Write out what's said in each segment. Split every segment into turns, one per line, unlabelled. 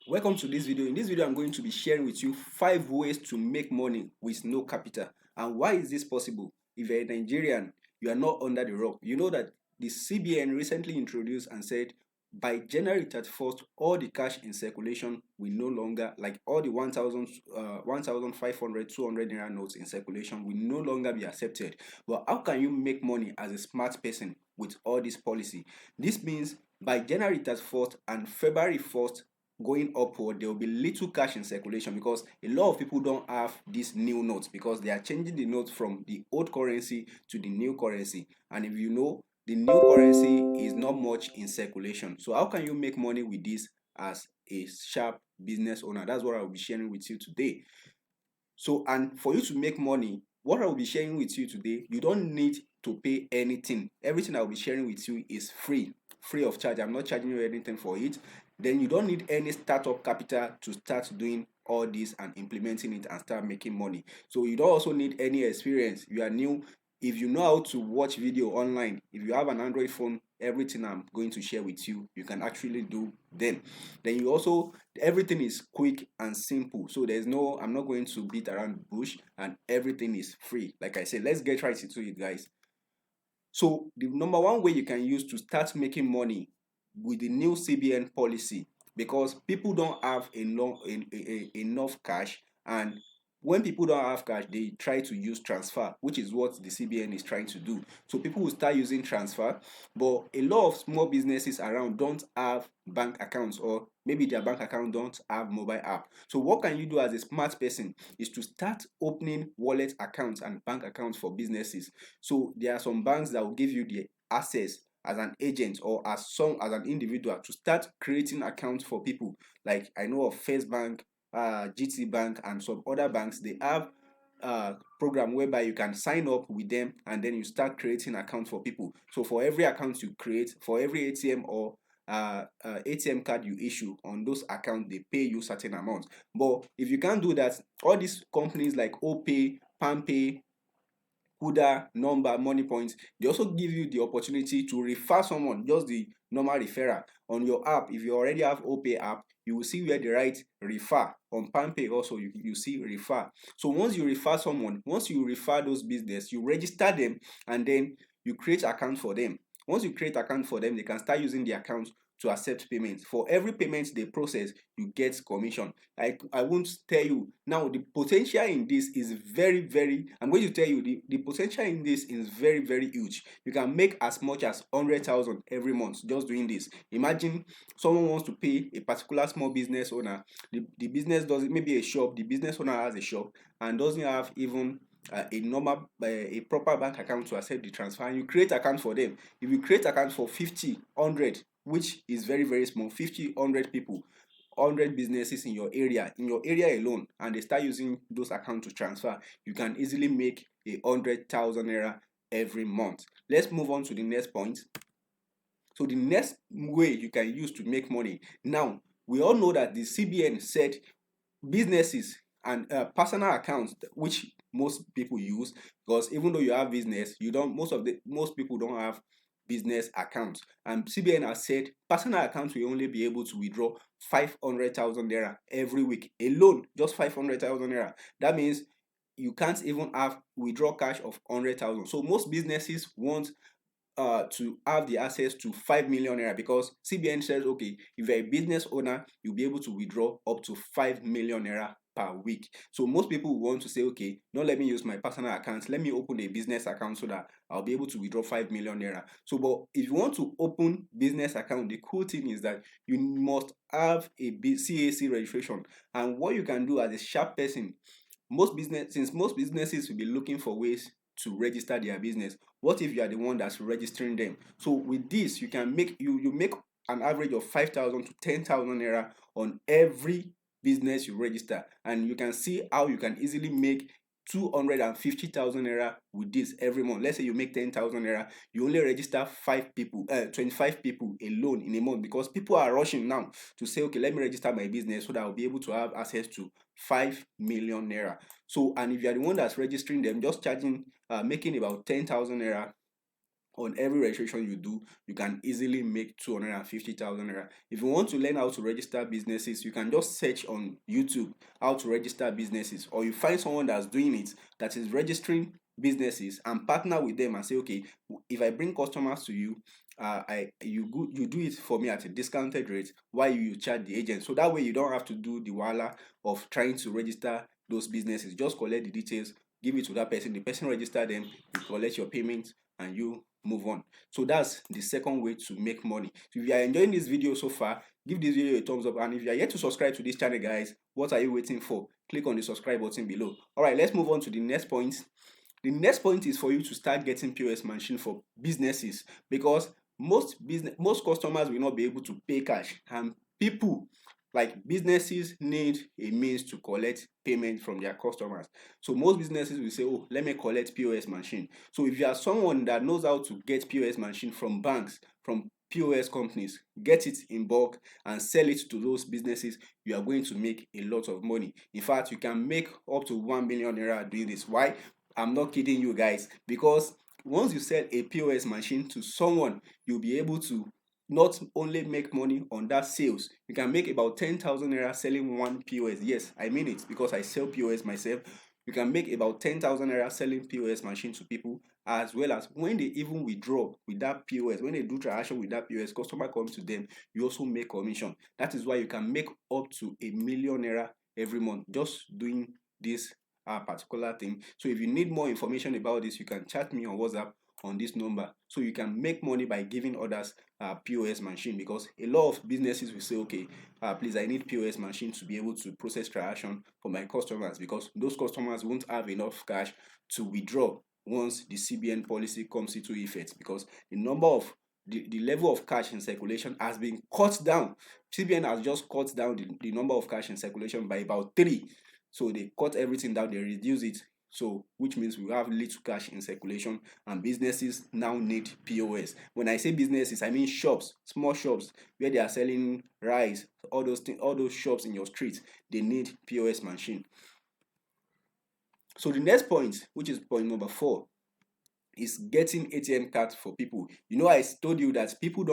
Welcome to this video. In this video, I'm going to be sharing with you 5 ways to make money with no capital. And why is this possible? If you're a Nigerian, you are not under the rock. You know that the CBN recently introduced and said by January 31st, all the cash in circulation will no longer, like all the 1,500, 200 naira notes in circulation will no longer be accepted. But how can you make money as a smart person with all this policy? This means by January 31st and February 1st, going upward, there will be little cash in circulation because a lot of people don't have these new notes because they are changing the notes from the old currency to the new currency. And if you know, the new currency is not much in circulation. So how can you make money with this as a sharp business owner? That's what I will be sharing with you today. So, and for you to make money, what I will be sharing with you today, you don't need to pay anything. Everything I will be sharing with you is free of charge. I'm not charging you anything for it. Then you don't need any startup capital to start doing all this and implementing it and start making money. So you don't also need any experience. You are new. If you know how to watch video online, if you have an Android phone, everything I'm going to share with you, you can actually do then you also, everything is quick and simple. So there's no, I'm not going to beat around the bush, and everything is free. Like I said, let's get right into it, guys. So the number one way you can use to start making money with the new CBN policy, because people don't have enough cash, and when people don't have cash, they try to use transfer, which is what the CBN is trying to do. So people will start using transfer, but a lot of small businesses around don't have bank accounts, or maybe their bank account don't have mobile app. So what can you do as a smart person is to start opening wallet accounts and bank accounts for businesses. So there are some banks that will give you the access as an agent or as an individual to start creating accounts for people. Like I know of First Bank, GT Bank, and some other banks. They have program whereby you can sign up with them and then you start creating accounts for people. So for every account you create, for every ATM or ATM card you issue on those accounts, they pay you certain amounts. But if you can't do that, all these companies like OPay, PalmPay, Kudi, NOMBA, Money Points, they also give you the opportunity to refer someone, just the normal referral on your app. If you already have OPay app, you will see where they write refer. On PalmPay also, you see refer. So once you refer someone, once you refer those business, you register them and then you create account for them. Once you create account for them, they can start using the account to accept payments. For every payment they process, you get commission. I won't tell you now, the potential in this is very, I'm going to tell you the potential in this is very huge. You can make as much as 100,000 every month just doing this. Imagine someone wants to pay a particular small business owner. The business does it, maybe a shop, the business owner has a shop and doesn't have even a proper bank account to accept the transfer, and you create account for them. If you create account for 50, 100, which is very small, 50, 100 people, 100 businesses in your area alone, and they start using those accounts to transfer, you can easily make 100,000 naira every month. Let's move on to the next point. So the next way you can use to make money, now we all know that the CBN said businesses and personal accounts, which most people use, because even though you have business, you don't, most people don't have business accounts, and CBN has said personal accounts will only be able to withdraw 500,000 naira every week alone. Just 500,000 naira. That means you can't even have withdraw cash of 100,000. So most businesses want to have the access to 5 million naira, because CBN says, okay, if you're a business owner, you'll be able to withdraw up to 5 million naira per week. So most people want to say, okay, don't let me use my personal accounts, let me open a business account so that I'll be able to withdraw 5 million naira. So, but if you want to open business account, the cool thing is that you must have a CAC registration. And what you can do as a sharp person, since most businesses will be looking for ways to register their business, what if you are the one that's registering them? So with this, you can make you make an average of 5,000 to 10,000 naira on every business you register, and you can see how you can easily make 250,000 naira with this every month. Let's say you make 10,000 naira, you only register 25 people alone in a month, because people are rushing now to say, okay, let me register my business so that I'll be able to have access to 5 million naira. So, and if you are the one that's registering them, just charging making about 10,000 naira On every registration you do, you can easily make 250,000 naira. If you want to learn how to register businesses, you can just search on YouTube how to register businesses, or you find someone that's doing it, that is registering businesses, and partner with them and say, okay, if I bring customers to you, you do it for me at a discounted rate while you charge the agent. So that way you don't have to do the wahala of trying to register those businesses. Just collect the details, give it to that person, the person register them, you collect your payment, and you move on. So that's the second way to make money. So if you are enjoying this video so far, give this video a thumbs up, and if you are yet to subscribe to this channel, guys, what are you waiting for? Click on the subscribe button below. All right, let's move on to the next point. The next point is for you to start getting POS machine for businesses, because most customers will not be able to pay cash, and people like businesses need a means to collect payment from their customers. So most businesses will say, oh, let me collect POS machine. So if you are someone that knows how to get POS machine from banks, from POS companies, get it in bulk and sell it to those businesses, you are going to make a lot of money. In fact, you can make up to 1 million naira doing this. Why? I'm not kidding you guys, because once you sell a POS machine to someone, you'll be able to not only make money on that sales, you can make about 10,000 naira selling one POS. Yes, I mean it, because I sell POS myself. You can make about 10,000 naira selling POS machine to people, as well as when they even withdraw with that POS, when they do transaction with that POS, customer comes to them, you also make commission. That is why you can make up to 1 million naira every month just doing this particular thing. So if you need more information about this, you can chat me on WhatsApp on this number, so you can make money by giving others POS machine. Because a lot of businesses will say, okay, please, I need POS machine to be able to process transaction for my customers, because those customers won't have enough cash to withdraw once the CBN policy comes into effect, because the level of cash in circulation has been cut down. CBN has just cut down the number of cash in circulation by about 3. So they cut everything down, they reduce it. So which means we have little cash in circulation, and businesses now need POS. When I say businesses, I mean shops, small shops where they are selling rice, all those things, all those shops in your street, they need POS machine. So the next point, which is point number 4, is getting ATM cards for people. You know, I told you that people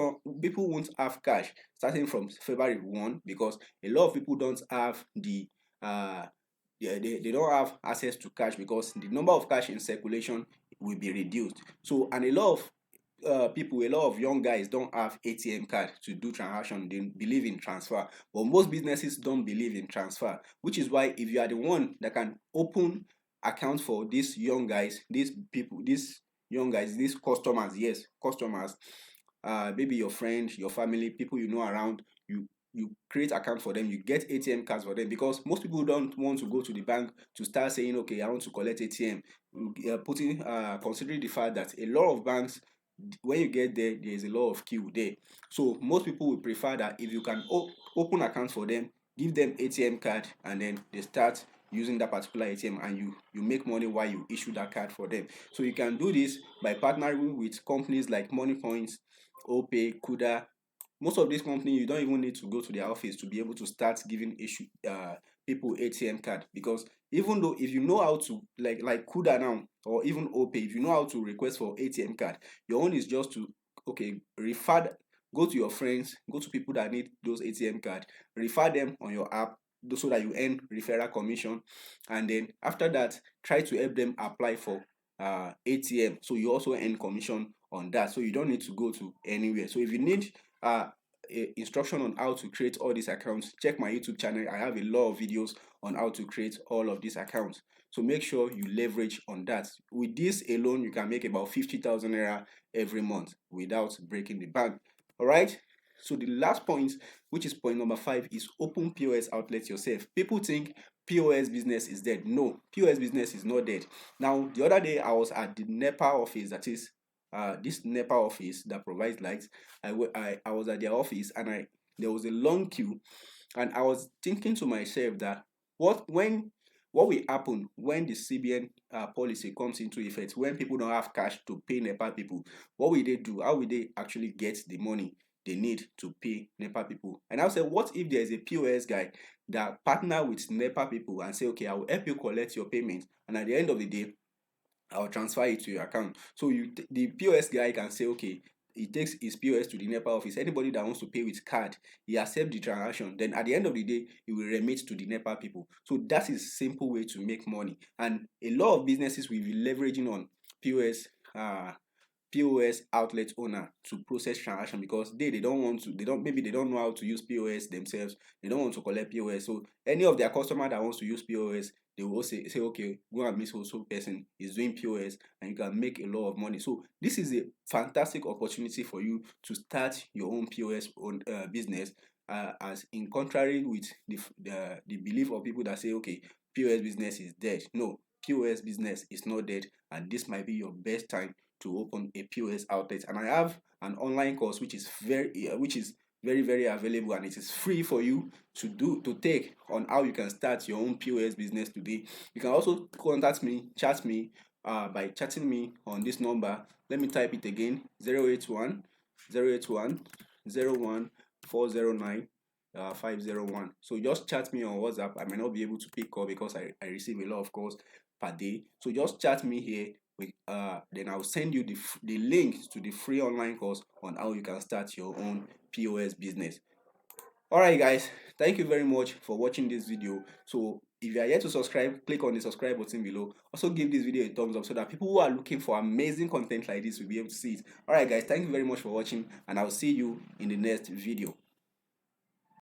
won't have cash starting from February 1, because a lot of people don't have the they don't have access to cash, because the number of cash in circulation will be reduced. So, and a lot of people, a lot of young guys don't have ATM card to do transaction. They believe in transfer, but most businesses don't believe in transfer, which is why if you are the one that can open account for these young guys, these customers, yes, customers, maybe your friend, your family, people you know around, you create account for them, you get ATM cards for them, because most people don't want to go to the bank to start saying, okay, I want to collect ATM. Considering the fact that a lot of banks, when you get there, there is a lot of queue there. So most people will prefer that if you can open account for them, give them ATM card, and then they start using that particular ATM, and you make money while you issue that card for them. So you can do this by partnering with companies like Money Points, Opay, Kuda. Most of these companies, you don't even need to go to their office to be able to start giving people ATM card, because even though if you know how to, like Kuda now, or even Opay, if you know how to request for ATM card, your own is just to, okay, go to your friends, go to people that need those ATM card, refer them on your app, so that you earn referral commission, and then after that, try to help them apply for ATM, so you also earn commission on that. So you don't need to go to anywhere. So if you need instruction on how to create all these accounts, check my YouTube channel. I have a lot of videos on how to create all of these accounts. So make sure you leverage on that. With this alone, you can make about 50,000 naira every month without breaking the bank. All right. So the last point, which is point number 5, is open POS outlets yourself. People think POS business is dead. No, POS business is not dead. Now, the other day I was at the NEPA office, that is this NEPA office that provides lights. I was at their office, and there was a long queue, and I was thinking to myself that what will happen when the CBN policy comes into effect, when people don't have cash to pay NEPA people? What will they do? How will they actually get the money they need to pay NEPA people? And I said, what if there is a POS guy that partner with NEPA people and say, okay, I will help you collect your payment, and at the end of the day, I'll transfer it to your account. So the POS guy can say, okay, he takes his POS to the NEPA office. Anybody that wants to pay with card, he accepts the transaction. Then at the end of the day, he will remit to the NEPA people. So that is a simple way to make money. And a lot of businesses will be leveraging on POS POS outlet owner to process transaction, because they don't want to, they don't know how to use POS themselves. They don't want to collect POS. So any of their customer that wants to use POS, they will say okay, go and meet so person is doing POS, and you can make a lot of money. So this is a fantastic opportunity for you to start your own POS business, as in contrary with the belief of people that say, okay, POS business is dead. No, POS business is not dead, and this might be your best time to open a POS outlet. And I have an online course which is very available, and it is free for you to take on how you can start your own POS business today. You can also chat me by chatting me on this number. Let me type it again: 081 081 01 409 501. So just chat me on WhatsApp. I may not be able to pick call because I receive a lot of calls per day. So just chat me here. Then I'll send you the link to the free online course on how you can start your own POS business. Alright guys, thank you very much for watching this video. So if you are yet to subscribe, click on the subscribe button below. Also give this video a thumbs up so that people who are looking for amazing content like this will be able to see it. Alright guys, thank you very much for watching, and I'll see you in the next video.